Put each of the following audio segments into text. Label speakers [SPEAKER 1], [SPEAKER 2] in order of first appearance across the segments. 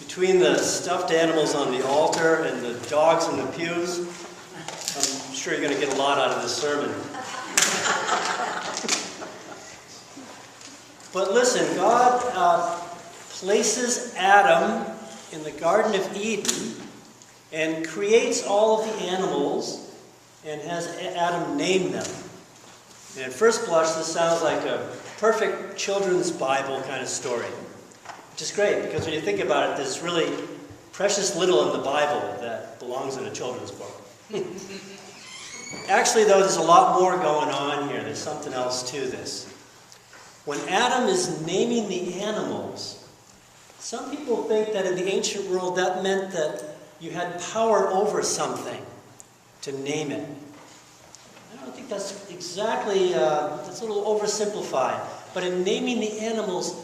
[SPEAKER 1] Between the stuffed animals on the altar and the dogs in the pews, I'm sure you're going to get a lot out of this sermon. But listen, God places Adam in the Garden of Eden and creates all of the animals and has Adam name them. And at first blush, this sounds like a perfect children's Bible kind of story. Which is great, because when you think about it, there's really precious little in the Bible that belongs in a children's book. Actually, though, there's a lot more going on here. There's something else to this. When Adam is naming the animals, some people think that in the ancient world that meant that you had power over something to name it. I don't think that's exactly, that's a little oversimplified. But in naming the animals,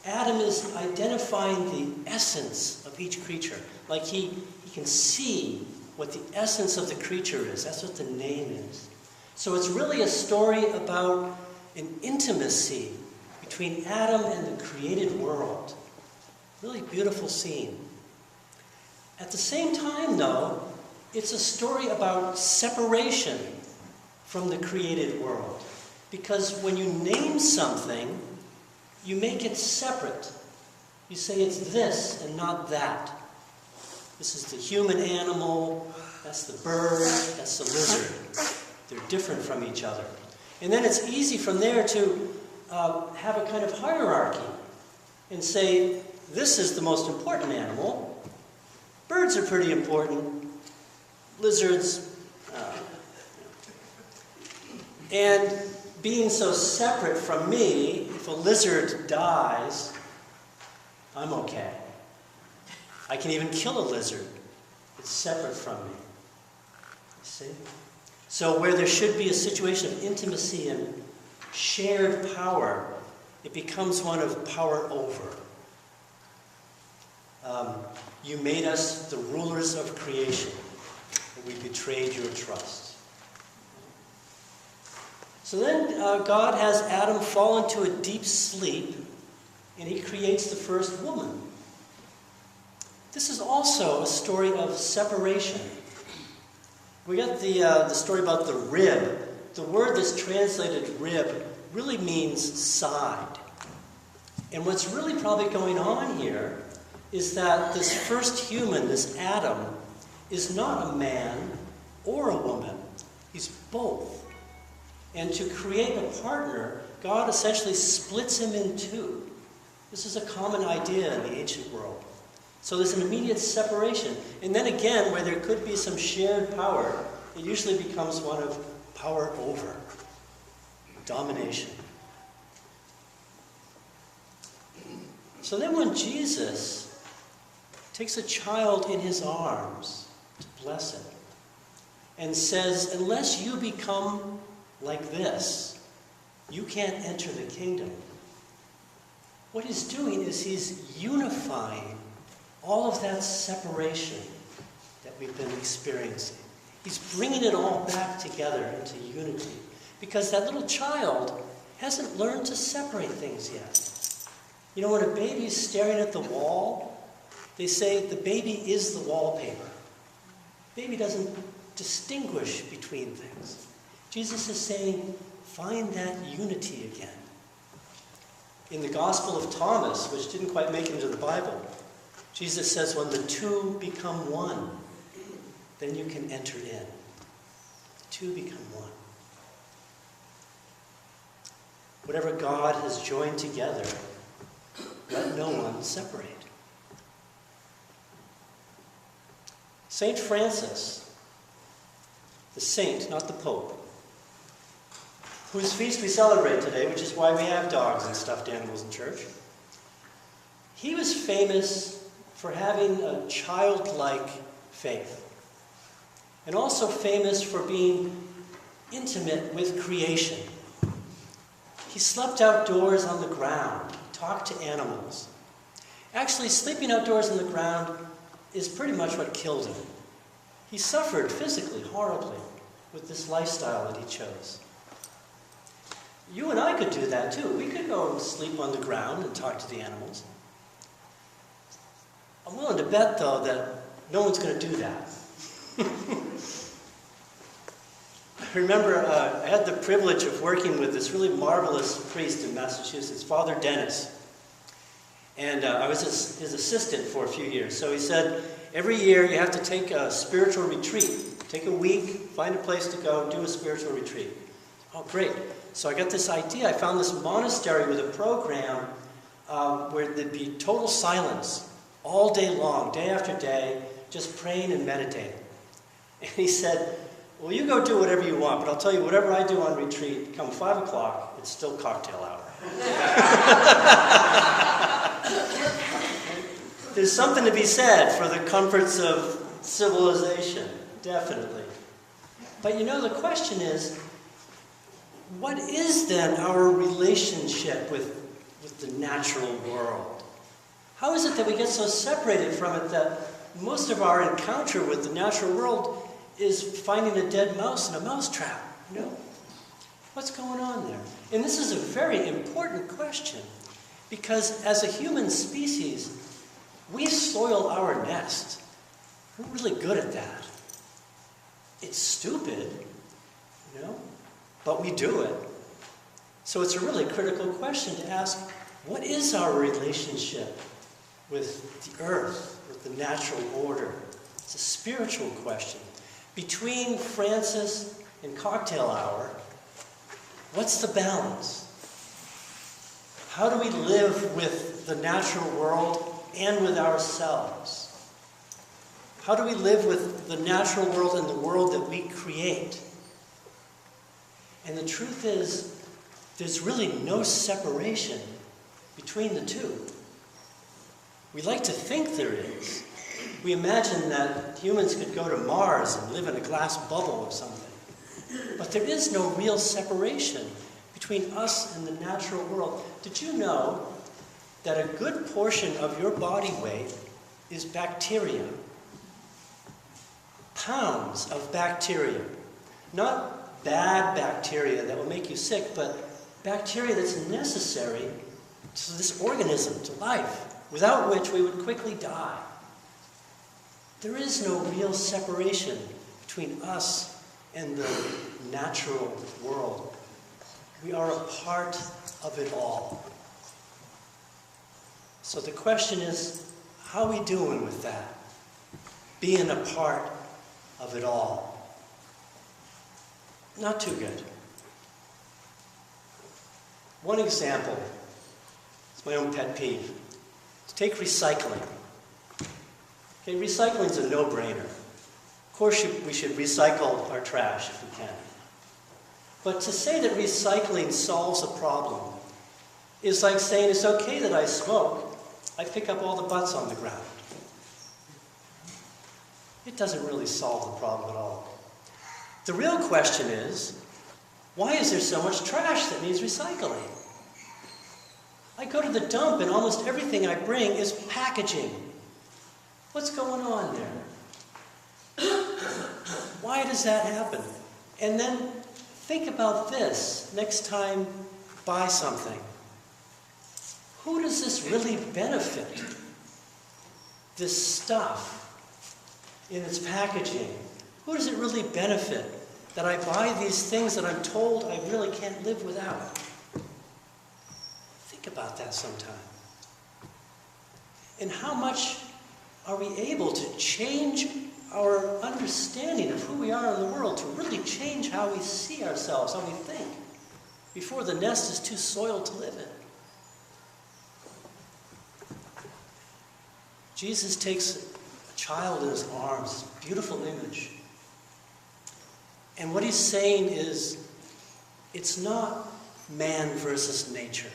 [SPEAKER 1] Adam is identifying the essence of each creature. Like he can see what the essence of the creature is. That's what the name is. So it's really a story about an intimacy between Adam and the created world. Really beautiful scene. At the same time, though, it's a story about separation from the created world. Because when you name something, you make it separate. You say it's this and not that. This is the human animal, that's the bird, that's the lizard. They're different from each other. And then it's easy from there to have a kind of hierarchy and say, this is the most important animal. Birds are pretty important. Lizards. And being so separate from me, if a lizard dies, I'm okay. I can even kill a lizard. It's separate from me. See? So where there should be a situation of intimacy and shared power, it becomes one of power over. You made us the rulers of creation, and we betrayed your trust. So then God has Adam fall into a deep sleep, and he creates the first woman. This is also a story of separation. We got the story about the rib. The word that's translated rib really means side. And what's really probably going on here is that this first human, this Adam, is not a man or a woman. He's both. And to create a partner, God essentially splits him in two. This is a common idea in the ancient world. So there's an immediate separation. And then again, where there could be some shared power, it usually becomes one of power over, domination. So then when Jesus takes a child in his arms to bless it and says, unless you become like this, you can't enter the kingdom. What he's doing is he's unifying all of that separation that we've been experiencing. He's bringing it all back together into unity. Because that little child hasn't learned to separate things yet. You know, when a baby's staring at the wall, they say the baby is the wallpaper. Baby doesn't distinguish between things. Jesus is saying, find that unity again. In the Gospel of Thomas, which didn't quite make it into the Bible, Jesus says, when the two become one, then you can enter in. The two become one. Whatever God has joined together, let no one separate. Saint Francis, the saint, not the Pope, whose feast we celebrate today, which is why we have dogs and stuffed animals in church, he was famous for having a childlike faith, and also famous for being intimate with creation. He slept outdoors on the ground, talked to animals. Actually, sleeping outdoors on the ground is pretty much what killed him. He suffered physically, horribly, with this lifestyle that he chose. You and I could do that too. We could go and sleep on the ground and talk to the animals. I'm willing to bet, though, that no one's going to do that. I remember I had the privilege of working with this really marvelous priest in Massachusetts, Father Dennis. And I was his assistant for a few years. So he said, every year you have to take a spiritual retreat. Take a week, find a place to go, do a spiritual retreat. Oh, great. So I got this idea. I found this monastery with a program where there'd be total silence all day long, day after day, just praying and meditating. And he said, well, you go do whatever you want, but I'll tell you, whatever I do on retreat, come 5 o'clock, it's still cocktail hour. There's something to be said for the comforts of civilization, definitely. But you know, the question is, what is then our relationship with the natural world? How is it that we get so separated from it that most of our encounter with the natural world is finding a dead mouse in a mousetrap? You know? What's going on there? And this is a very important question, because as a human species, we soil our nest. We're really good at that. It's stupid, you know, but we do it. So it's a really critical question to ask, what is our relationship with the earth, with the natural order? It's a spiritual question. Between Francis and cocktail hour, what's the balance? How do we live with the natural world and with ourselves? How do we live with the natural world and the world that we create? And the truth is, there's really no separation between the two. We like to think there is. We imagine that humans could go to Mars and live in a glass bubble or something. But there is no real separation between us and the natural world. Did you know that a good portion of your body weight is bacteria? Pounds of bacteria. Not bad bacteria that will make you sick, but bacteria that's necessary to this organism, to life, without which we would quickly die. There is no real separation between us and the natural world. We are a part of it all. So the question is, how are we doing with that? Being a part of it all. Not too good. One example, it's my own pet peeve. Take recycling. Okay, recycling is a no-brainer. Of course, we should recycle our trash if we can. But to say that recycling solves a problem is like saying it's okay that I smoke. I pick up all the butts on the ground. It doesn't really solve the problem at all. The real question is, why is there so much trash that needs recycling? I go to the dump and almost everything I bring is packaging. What's going on there? Why does that happen? And then think about this next time you buy something. Who does this really benefit? This stuff in its packaging. Who does it really benefit that I buy these things that I'm told I really can't live without? Think about that sometime. And how much are we able to change our understanding of who we are in the world, to really change how we see ourselves, how we think, before the nest is too soiled to live in? Jesus takes a child in his arms, beautiful image. And what he's saying is, it's not man versus nature.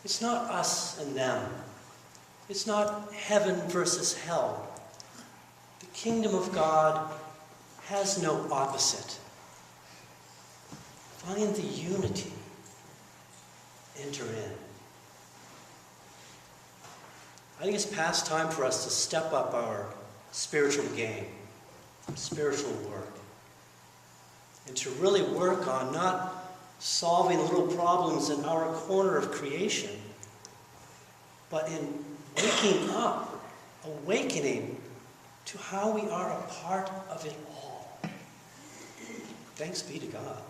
[SPEAKER 1] It's not us and them. It's not heaven versus hell. The kingdom of God has no opposite. Find the unity. Enter in. I think it's past time for us to step up our spiritual game, spiritual work, and to really work on not solving little problems in our corner of creation, but in waking up awakening to how we are a part of it all. Thanks be to God.